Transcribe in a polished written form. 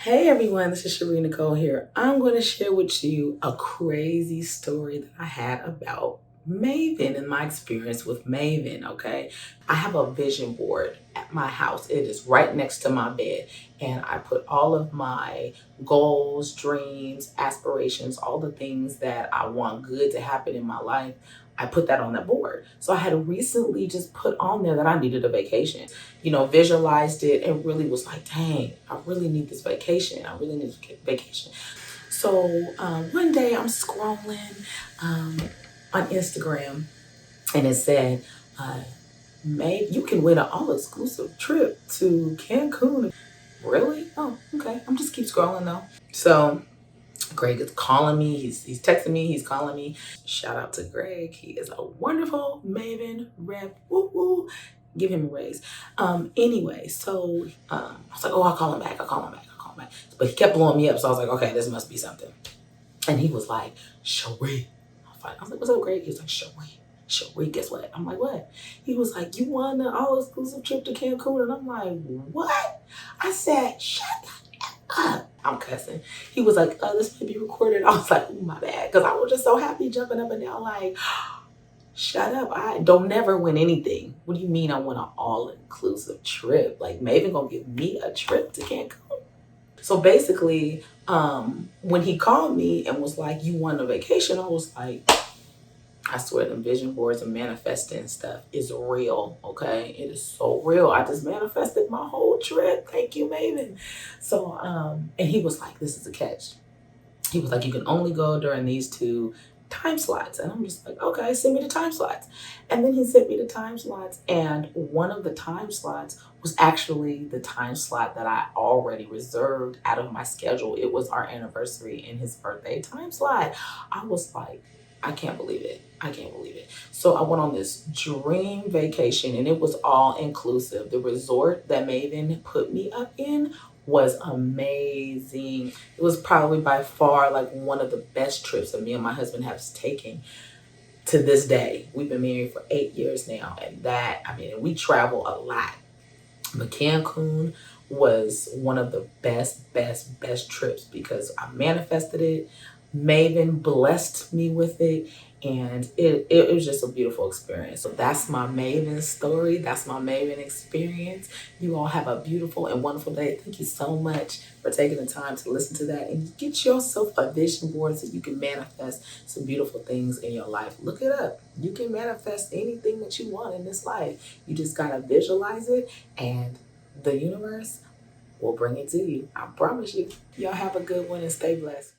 Hey everyone, this is Chere Nichole here. I'm going to share with you a crazy story that I had about Mayvenn and my experience with Mayvenn, okay? I have a vision board at my house. It is right next to my bed, and I put all of my goals, dreams, aspirations, all the things that I want good to happen in my life. I put that on that board. So I had recently just put on there that I needed a vacation, visualized it and really was like, dang, I really need this vacation. I really need a vacation. So one day I'm scrolling on Instagram and it said, May, you can win an all-exclusive trip to Cancun. Really? Oh, okay. I'm just keep scrolling though. So Greg is calling me. He's texting me. He's calling me. Shout out to Greg. He is a wonderful Mayvenn rep. Woo woo. Give him a raise. Anyway, so I was like, oh, I'll call him back. I'll call him back. I'll call him back. But he kept blowing me up. So I was like, okay, this must be something. And he was like, Chere. I was like, what's up, Greg? He was like, Chere, guess what? I'm like, what? He was like, you won the all-exclusive trip to Cancun. And I'm like, what? I said, shut up. I'm cussing. He was like, this may be recorded. I was like, oh, my bad. Because I was just so happy jumping up and down like, shut up. I don't never win anything. What do you mean I want an all-inclusive trip? Like, Mayvenn gonna give me a trip to Cancun? So basically, when he called me and was like, you want a vacation? I was like, I swear them vision boards and manifesting stuff is real, okay? It is so real. I just manifested my whole trip. Thank you, Mayvenn. So, and he was like, this is a catch. He was like, you can only go during these 2 time slots. And I'm just like, okay, send me the time slots. And then he sent me the time slots. And one of the time slots was actually the time slot that I already reserved out of my schedule. It was our anniversary and his birthday time slot. I was like, I can't believe it. I can't believe it. So I went on this dream vacation and it was all inclusive. The resort that Mayvenn put me up in was amazing. It was probably by far like one of the best trips that me and my husband have taken to this day. We've been married for 8 years now, and we travel a lot. But Cancun was one of the best trips because I manifested it. Mayvenn blessed me with it, and it was just a beautiful experience. So that's my Mayvenn story. That's my Mayvenn experience. You all have a beautiful and wonderful day. Thank you so much for taking the time to listen to that and get yourself a vision board so you can manifest some beautiful things in your life. Look it up. You can manifest anything that you want in this life. You just gotta visualize it, and the universe will bring it to you. I promise you. Y'all have a good one and stay blessed.